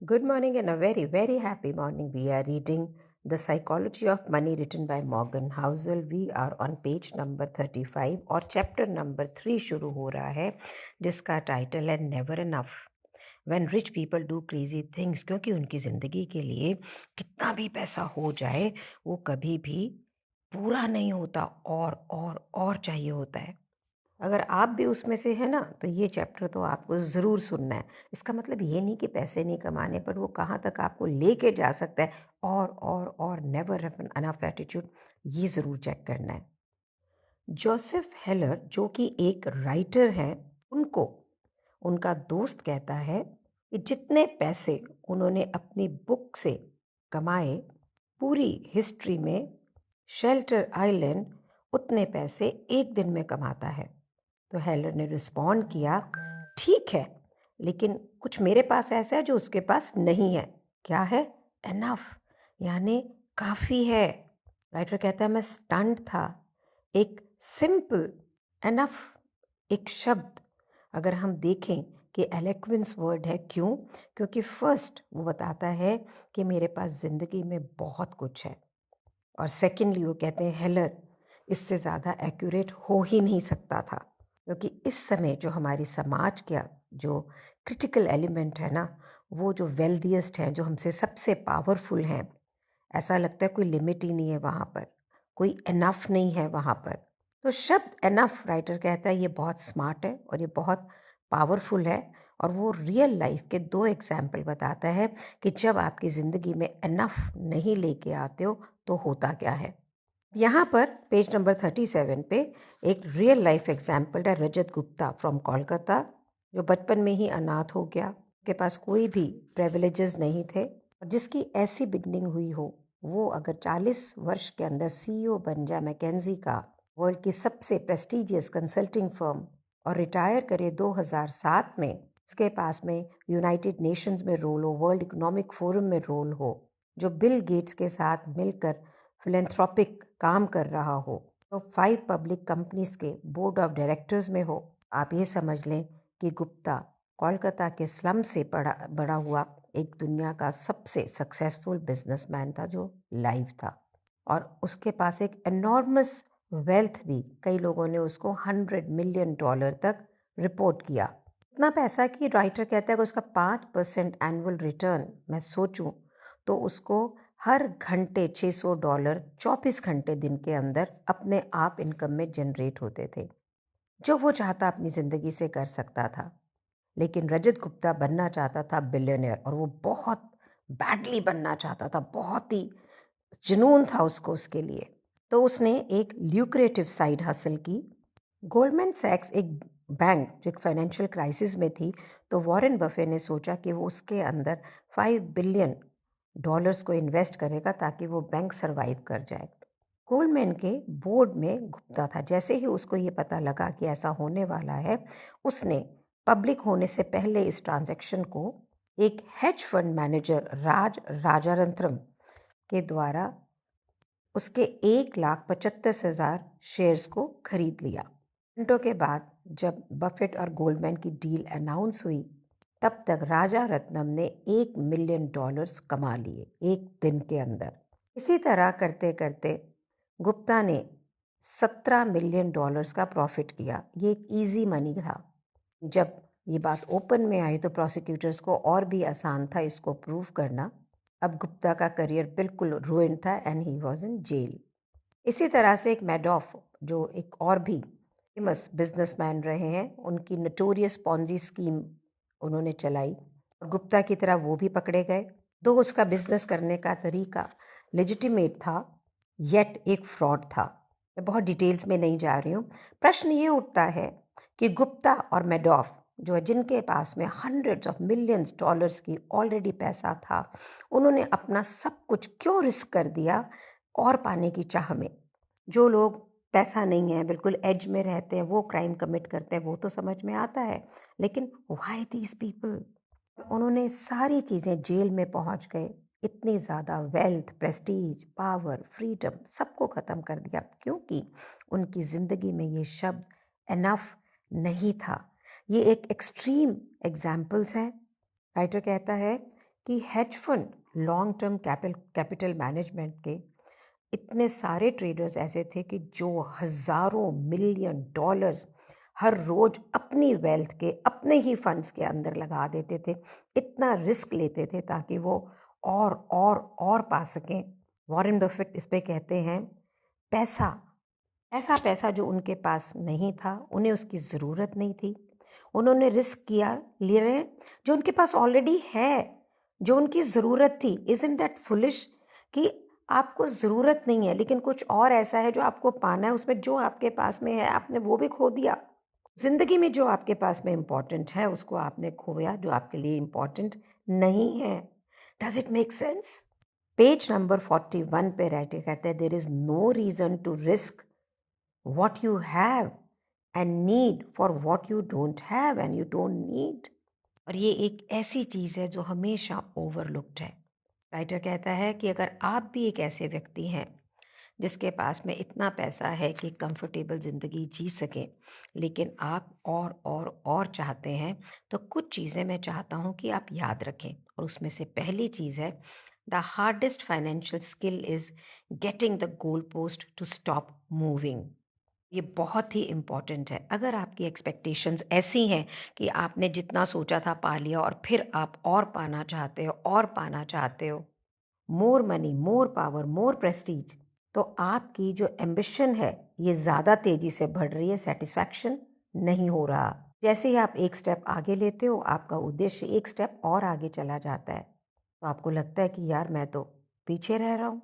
Good morning and a very, very happy morning. We are reading The Psychology of Money written by Morgan Housel. We are on page number 35 और chapter number 3 शुरू हो रहा है जिसका title है Never Enough. When rich people do crazy things, क्योंकि उनकी ज़िंदगी के लिए कितना भी पैसा हो जाए वो कभी भी पूरा नहीं होता और चाहिए होता है। अगर आप भी उसमें से हैं ना तो ये चैप्टर तो आपको ज़रूर सुनना है। इसका मतलब ये नहीं कि पैसे नहीं कमाने पर वो कहाँ तक आपको लेके जा सकता है और नेवर हैव एनफ एटीट्यूड, ये ज़रूर चेक करना है। जोसेफ हेलर जो कि एक राइटर हैं, उनको उनका दोस्त कहता है कि जितने पैसे उन्होंने अपनी बुक से कमाए पूरी हिस्ट्री में, शेल्टर आइलैंड उतने पैसे एक दिन में कमाता है। तो हेलर ने रिस्पॉन्ड किया, ठीक है, लेकिन कुछ मेरे पास ऐसा है जो उसके पास नहीं है। क्या है? एनफ, यानी काफ़ी है। राइटर कहता है मैं स्टंट था। एक सिंपल एनफ, एक शब्द अगर हम देखें कि एलोक्वेंस वर्ड है, क्यों? क्योंकि फर्स्ट वो बताता है कि मेरे पास ज़िंदगी में बहुत कुछ है, और सेकेंडली वो कहते हैं हेलर इससे ज़्यादा एक्यूरेट हो ही नहीं सकता था, क्योंकि इस समय जो हमारी समाज का जो क्रिटिकल एलिमेंट है ना, वो जो वेल्दिएस्ट हैं, जो हमसे सबसे पावरफुल हैं, ऐसा लगता है कोई लिमिट ही नहीं है वहाँ पर, कोई एनफ नहीं है वहाँ पर। तो शब्द एनफ, राइटर कहता है, ये बहुत स्मार्ट है और ये बहुत पावरफुल है, और वो रियल लाइफ के 2 एग्जाम्पल बताता है कि जब आपकी ज़िंदगी में एनफ नहीं लेके आते हो तो होता क्या है। यहाँ पर पेज नंबर 37 पे एक रियल लाइफ एग्जाम्पल है रजत गुप्ता फ्रॉम कोलकाता, जो बचपन में ही अनाथ हो गया, उसके पास कोई भी प्रिविलेजेस नहीं थे, और जिसकी ऐसी बिगनिंग हुई हो, वो अगर 40 वर्ष के अंदर सीईओ बन जाए मैकेंजी का, वर्ल्ड की सबसे प्रेस्टिजियस कंसल्टिंग फर्म, और रिटायर करे 2007 में, इसके पास में यूनाइटेड नेशंस में रोल हो, वर्ल्ड इकोनॉमिक फोरम में रोल हो, जो बिल गेट्स के साथ मिलकर फिलेंथ्रोपिक काम कर रहा हो, तो 5 पब्लिक कंपनीज के बोर्ड ऑफ डायरेक्टर्स में हो, आप ये समझ लें कि गुप्ता कोलकाता के स्लम से बड़ा हुआ एक दुनिया का सबसे सक्सेसफुल बिजनेसमैन था जो लाइव था, और उसके पास एक एनॉर्मस वेल्थ थी। कई लोगों ने उसको $100 मिलियन तक रिपोर्ट किया। इतना पैसा कि राइटर कहता है कि उसका 5% एनुअल रिटर्न मैं सोचूं तो उसको हर घंटे $600 24 घंटे दिन के अंदर अपने आप इनकम में जनरेट होते थे। जो वो चाहता अपनी ज़िंदगी से कर सकता था। लेकिन रजत गुप्ता बनना चाहता था बिलियनियर, और वो बहुत बैडली बनना चाहता था, बहुत ही जुनून था उसको उसके लिए। तो उसने एक ल्यूक्रेटिव साइड हासिल की। गोल्डमैन सैक्स एक बैंक जो एक फाइनेंशियल क्राइसिस में थी, तो वॉरेन बफे ने सोचा कि वो उसके अंदर $5 बिलियन को इन्वेस्ट करेगा ताकि वो बैंक सरवाइव कर जाए। गोल्डमैन के बोर्ड में गुप्ता था। जैसे ही उसको ये पता लगा कि ऐसा होने वाला है, उसने पब्लिक होने से पहले इस ट्रांजैक्शन को एक हेज फंड मैनेजर राजारंत्रम के द्वारा उसके 1,75,000 शेयर्स को खरीद लिया। घंटों के बाद जब बफेट और गोल्डमैन की डील अनाउंस हुई, तब तक राजा रत्नम ने $1 मिलियन कमा लिए एक दिन के अंदर। इसी तरह करते करते गुप्ता ने $17 मिलियन का प्रॉफिट किया। ये एक इजी मनी था। जब ये बात ओपन में आई तो प्रोसिक्यूटर्स को और भी आसान था इसको प्रूव करना। अब गुप्ता का करियर बिल्कुल रुइंड था and he was in jail. इसी तरह से एक मैडॉफ जो एक और भी फेमस बिजनेसमैन रहे हैं, उनकी नोटोरियस पॉन्जी स्कीम उन्होंने चलाई, और गुप्ता की तरह वो भी पकड़े गए। तो उसका बिजनेस करने का तरीका लेजिटिमेट था, येट एक फ्रॉड था। मैं बहुत डिटेल्स में नहीं जा रही हूँ। प्रश्न ये उठता है कि गुप्ता और मैडॉफ जो है, जिनके पास में हंड्रेड्स ऑफ मिलियंस डॉलर्स की ऑलरेडी पैसा था, उन्होंने अपना सब कुछ क्यों रिस्क कर दिया और पाने की चाह में? जो लोग पैसा नहीं है, बिल्कुल एज में रहते हैं, वो क्राइम कमिट करते हैं, वो तो समझ में आता है, लेकिन व्हाई दीज पीपल? उन्होंने सारी चीज़ें, जेल में पहुंच गए, इतनी ज़्यादा वेल्थ, प्रेस्टीज, पावर, फ्रीडम सबको ख़त्म कर दिया, क्योंकि उनकी ज़िंदगी में ये शब्द एनफ नहीं था। ये एक एक्सट्रीम एग्जाम्पल्स हैं। राइटर कहता है कि hedge fund, long term capital management के इतने सारे ट्रेडर्स ऐसे थे कि जो हज़ारों मिलियन डॉलर्स हर रोज अपनी वेल्थ के अपने ही फंड्स के अंदर लगा देते थे, इतना रिस्क लेते थे ताकि वो और पा सकें। वॉरेन बफेट इस पे कहते हैं, पैसा, ऐसा पैसा जो उनके पास नहीं था, उन्हें उसकी ज़रूरत नहीं थी, उन्होंने रिस्क किया, ले रहे हैं जो उनके पास ऑलरेडी है, जो उनकी ज़रूरत थी। इज़न्ट दैट फुलिश कि आपको ज़रूरत नहीं है लेकिन कुछ और ऐसा है जो आपको पाना है, उसमें जो आपके पास में है आपने वो भी खो दिया। ज़िंदगी में जो आपके पास में इम्पॉर्टेंट है उसको आपने खोया जो आपके लिए इम्पॉर्टेंट नहीं है। Does it make sense? Page number 41 पे राइटर कहते हैं, there is no reason to risk what you have and need for what you don't have and you don't need। और ये एक ऐसी चीज़ है जो हमेशा ओवरलुक्ड है। राइटर कहता है कि अगर आप भी एक ऐसे व्यक्ति हैं जिसके पास में इतना पैसा है कि कंफर्टेबल ज़िंदगी जी सकें, लेकिन आप और चाहते हैं, तो कुछ चीज़ें मैं चाहता हूँ कि आप याद रखें। और उसमें से पहली चीज़ है, the hardest financial skill is getting the goal post to stop moving. ये बहुत ही इम्पॉर्टेंट है। अगर आपकी एक्सपेक्टेशंस ऐसी हैं कि आपने जितना सोचा था पा लिया और फिर आप और पाना चाहते हो, मोर मनी, मोर पावर, मोर प्रेस्टीज, तो आपकी जो एम्बिशन है ये ज़्यादा तेज़ी से बढ़ रही है, सेटिस्फैक्शन नहीं हो रहा। जैसे ही आप एक स्टेप आगे लेते हो, आपका उद्देश्य एक स्टेप और आगे चला जाता है, तो आपको लगता है कि यार मैं तो पीछे रह रहा हूँ।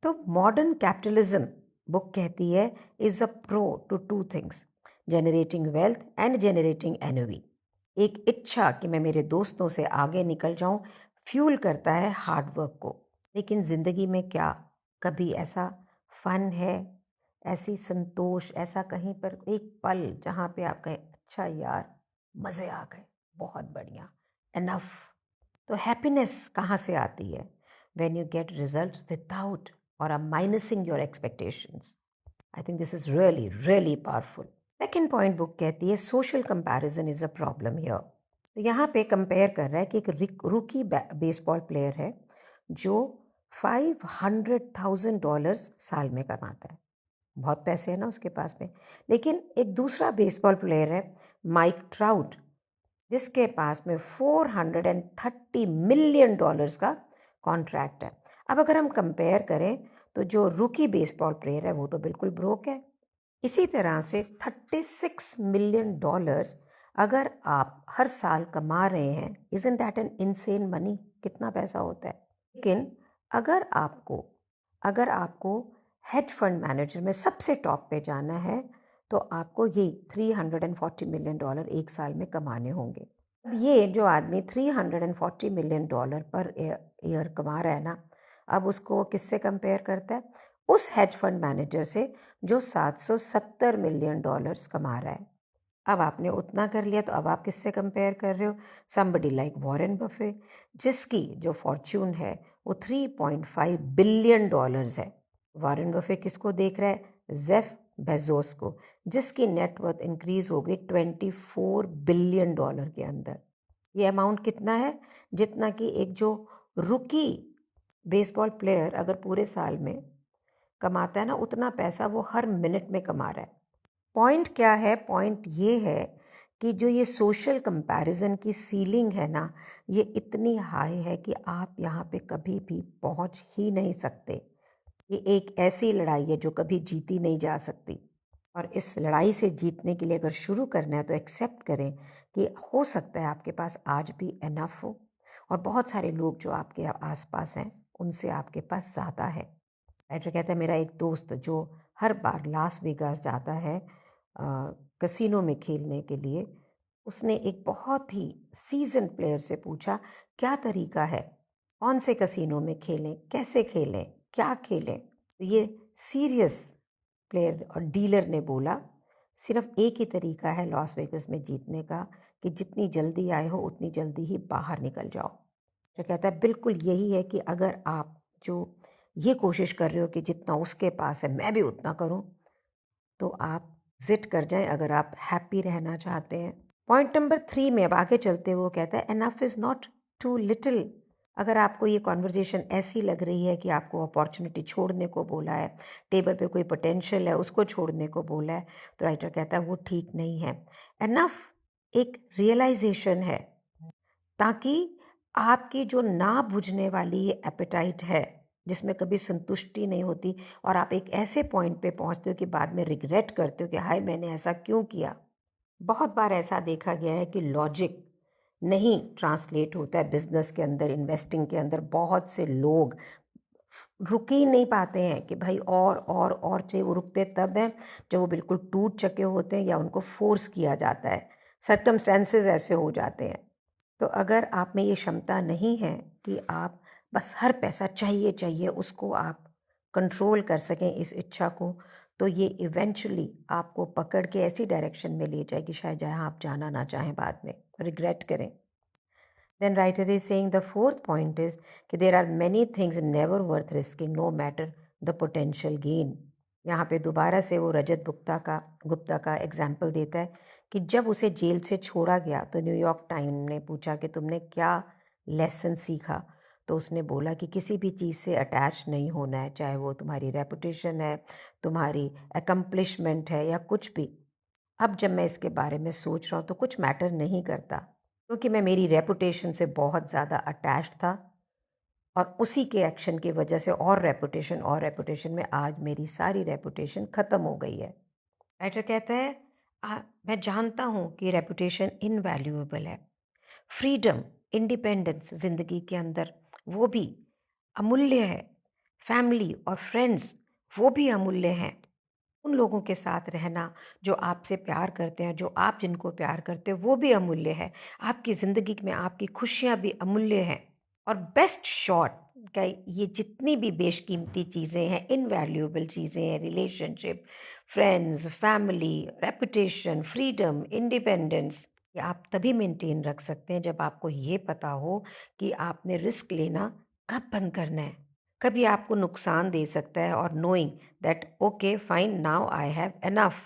तो मॉडर्न कैपिटलिज्म, बुक कहती है, is a pro to two things, generating wealth and generating energy. एक इच्छा कि मैं मेरे दोस्तों से आगे निकल जाऊं फ्यूल करता है हार्ड वर्क को। लेकिन ज़िंदगी में क्या कभी ऐसा फन है, ऐसी संतोष, ऐसा कहीं पर एक पल जहाँ पे आप कहें अच्छा यार मज़े आ गए, बहुत बढ़िया, एनफ। तो हैप्पीनेस कहाँ से आती है? When you get results without और are minusing your expectations. I think this is really really powerful. Second point book कहती है, social comparison is a problem here. तो यहाँ पे कंपेयर कर रहा है कि एक रूकी बेसबॉल प्लेयर है जो $500,000 साल में कमाता है, बहुत पैसे हैं ना उसके पास में। लेकिन एक दूसरा बेसबॉल प्लेयर है, माइक ट्राउट, जिसके पास में $430 मिलियन का कॉन्ट्रैक्ट है। अब अगर हम कंपेयर करें तो जो रूकी बेसबॉल प्लेयर है वो तो बिल्कुल ब्रोक है। इसी तरह से $36 मिलियन अगर आप हर साल कमा रहे हैं, isn't that N insane money? कितना पैसा होता है। लेकिन अगर आपको हेज फंड मैनेजर में सबसे टॉप पे जाना है तो आपको ये $340 मिलियन एक साल में कमाने होंगे। अब ये जो आदमी $340 मिलियन पर ईयर कमा रहा है ना, अब उसको किससे कंपेयर करता है? उस हेज फंड मैनेजर से जो $770 मिलियन कमा रहा है। अब आपने उतना कर लिया तो अब आप किससे कंपेयर कर रहे हो? समबडी लाइक वॉरेन बफे, जिसकी जो फॉर्च्यून है वो $3.5 बिलियन है। वॉरेन बफे किसको देख रहा है? जेफ बेजोस को, जिसकी नेटवर्थ इंक्रीज हो गई $24 बिलियन के अंदर। ये अमाउंट कितना है? जितना कि एक जो रुकी बेसबॉल प्लेयर अगर पूरे साल में कमाता है ना, उतना पैसा वो हर मिनट में कमा रहा है। पॉइंट क्या है? पॉइंट ये है कि जो ये सोशल कंपैरिजन की सीलिंग है ना, ये इतनी हाई है कि आप यहाँ पे कभी भी पहुँच ही नहीं सकते। ये एक ऐसी लड़ाई है जो कभी जीती नहीं जा सकती। और इस लड़ाई से जीतने के लिए अगर शुरू करना है तो एक्सेप्ट करें कि हो सकता है आपके पास आज भी एनफ हो और बहुत सारे लोग जो आपके आसपास हैं उनसे आपके पास ज़्यादा है। राइटर कहता है, मेरा एक दोस्त जो हर बार लास वेगास जाता है कसिनो में खेलने के लिए, उसने एक बहुत ही सीजन प्लेयर से पूछा क्या तरीका है, कौन से कसिनो में खेलें, कैसे खेलें, क्या खेलें। तो ये सीरियस प्लेयर और डीलर ने बोला, सिर्फ एक ही तरीका है लॉस वेगस में जीतने का कि जितनी जल्दी आए हो उतनी जल्दी ही बाहर निकल जाओ। तो कहता है बिल्कुल यही है कि अगर आप जो ये कोशिश कर रहे हो कि जितना उसके पास है मैं भी उतना करूं, तो आप जिद कर जाएं अगर आप हैप्पी रहना चाहते हैं। पॉइंट नंबर 3 में अब आगे चलते हुए वो कहता है, enough is not too little. अगर आपको ये कॉन्वर्जेसन ऐसी लग रही है कि आपको अपॉर्चुनिटी छोड़ने को बोला है, टेबल पे कोई पोटेंशियल है उसको छोड़ने को बोला है, तो राइटर कहता है वो ठीक नहीं है। एनफ एक रियलाइजेशन है, ताकि आपकी जो ना बुझने वाली एपेटाइट है, जिसमें कभी संतुष्टि नहीं होती, और आप एक ऐसे पॉइंट पे पहुंचते हो कि बाद में रिग्रेट करते हो कि हाय मैंने ऐसा क्यों किया। बहुत बार ऐसा देखा गया है कि लॉजिक नहीं ट्रांसलेट होता है बिजनेस के अंदर, इन्वेस्टिंग के अंदर। बहुत से लोग रुक ही नहीं पाते हैं कि भाई और चाहिए। वो रुकते तब हैं जब वो बिल्कुल टूट चुके होते हैं या उनको फोर्स किया जाता है, सर्कमस्टेंसेस ऐसे हो जाते हैं। तो अगर आप में ये क्षमता नहीं है कि आप बस हर पैसा चाहिए चाहिए उसको आप कंट्रोल कर सकें इस इच्छा को, तो ये इवेंचुअली आपको पकड़ के ऐसी डायरेक्शन में ले जाएगी शायद जहाँ आप जाना ना चाहें, बाद में रिग्रेट करें। Then writer is saying the fourth point is कि there are many things never worth risking no matter the potential gain। यहाँ पे दोबारा से वो रजत गुप्ता का एग्जाम्पल देता है कि जब उसे जेल से छोड़ा गया तो न्यूयॉर्क टाइम ने पूछा कि तुमने क्या लेसन सीखा। तो उसने बोला कि किसी भी चीज़ से अटैच नहीं होना है, चाहे वो तुम्हारी रेपुटेशन है, तुम्हारी अकम्पलिशमेंट है या कुछ भी। अब जब मैं इसके बारे में सोच रहा हूँ तो कुछ मैटर नहीं करता, क्योंकि मैं मेरी रेपुटेशन से बहुत ज़्यादा अटैच्ड था, और उसी के एक्शन की वजह से और रेपुटेशन में आज मेरी सारी रेपुटेशन ख़त्म हो गई है। राइटर कहता है मैं जानता हूँ कि रेपुटेशन इनवैल्यूएबल है, फ्रीडम, इंडिपेंडेंस ज़िंदगी के अंदर वो भी अमूल्य है, फैमिली और फ्रेंड्स वो भी अमूल्य हैं। उन लोगों के साथ रहना जो आपसे प्यार करते हैं, जो आप जिनको प्यार करते हो, वो भी अमूल्य है। आपकी ज़िंदगी में आपकी खुशियाँ भी अमूल्य हैं। और बेस्ट शॉट का ये जितनी भी बेशकीमती चीज़ें हैं, इनवैल्यूएबल चीज़ें हैं, relationship, friends, family, reputation, freedom, independence, ये आप तभी मेंटेन रख सकते हैं जब आपको ये पता हो कि आपने रिस्क लेना कब बंद करना है। कभी आपको नुकसान दे सकता है, और knowing that okay fine now I have enough.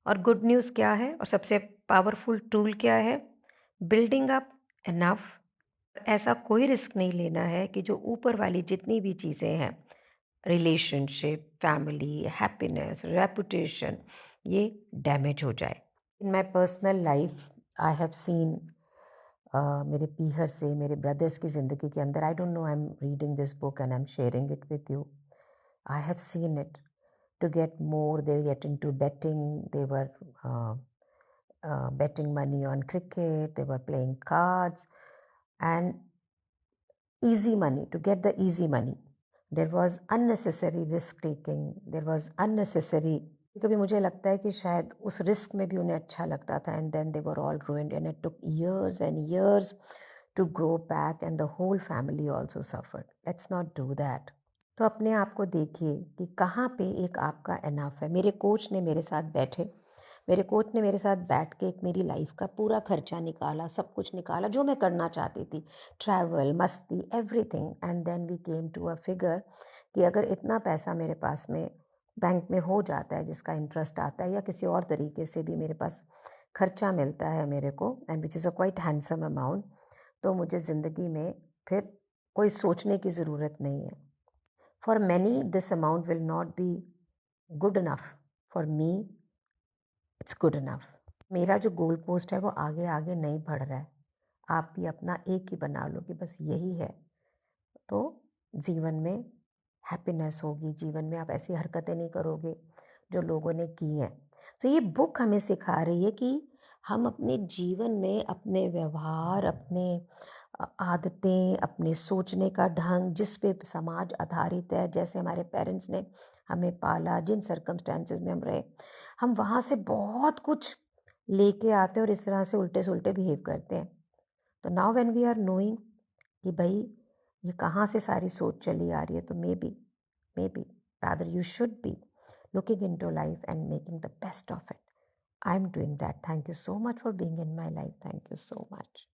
और गुड न्यूज़ क्या है और सबसे पावरफुल टूल क्या है? Building up enough. ऐसा कोई रिस्क नहीं लेना है कि जो ऊपर वाली जितनी भी चीज़ें हैं, रिलेशनशिप, फैमिली, हैप्पीनेस, रेपुटेशन, ये डैमेज हो जाए। In my personal life I have seen, मेरे पीहर से, मेरे ब्रदर्स की ज़िंदगी के अंदर, I don't know, I am reading this book and I am sharing it with you. I have seen it to get more. They get into betting. They were betting money on cricket. They were playing cards, and easy money, to get the easy money. There was unnecessary risk taking. There was unnecessary. कभी मुझे लगता है कि शायद उस risk में भी उन्हें अच्छा लगता था, and then they were all ruined, and it took years and years to grow back, and the whole family also suffered. Let's not do that. तो अपने आप को देखिए कि कहाँ पे एक आपका इनफ है। मेरे कोच ने मेरे साथ बैठ के एक मेरी लाइफ का पूरा खर्चा निकाला, सब कुछ निकाला जो मैं करना चाहती थी, ट्रैवल, मस्ती, everything, and then we came to a figure कि अगर इतना पैसा मेरे पास में बैंक में हो जाता है जिसका इंटरेस्ट आता है, या किसी और तरीके से भी मेरे पास खर्चा मिलता है मेरे को, and which is a quite handsome amount, तो मुझे ज़िंदगी में फिर कोई सोचने की ज़रूरत नहीं है। For many, this amount will not be good enough. For me, it's good enough. मेरा जो गोल पोस्ट है वो आगे आगे नहीं बढ़ रहा है। आप भी अपना एक ही बना लो कि बस यही है, तो जीवन में हैप्पीनेस होगी। जीवन में आप ऐसी हरकतें नहीं करोगे जो लोगों ने की हैं। तो ये बुक हमें सिखा रही है कि हम अपने जीवन में अपने व्यवहार, अपने आदतें, अपने सोचने का ढंग, जिस पे समाज आधारित है, जैसे हमारे पेरेंट्स ने हमें पाला, जिन सर्कमस्टेंसेस में हम रहे, हम वहाँ से बहुत कुछ लेके आते हैं और इस तरह से उल्टे सुलटे बिहेव करते हैं। तो now when we are knowing कि भाई ये कहाँ से सारी सोच चली आ रही है, तो may be rather you should be looking into life and making the best of it. I'm doing that. Thank you so much for being in my life. Thank you so much.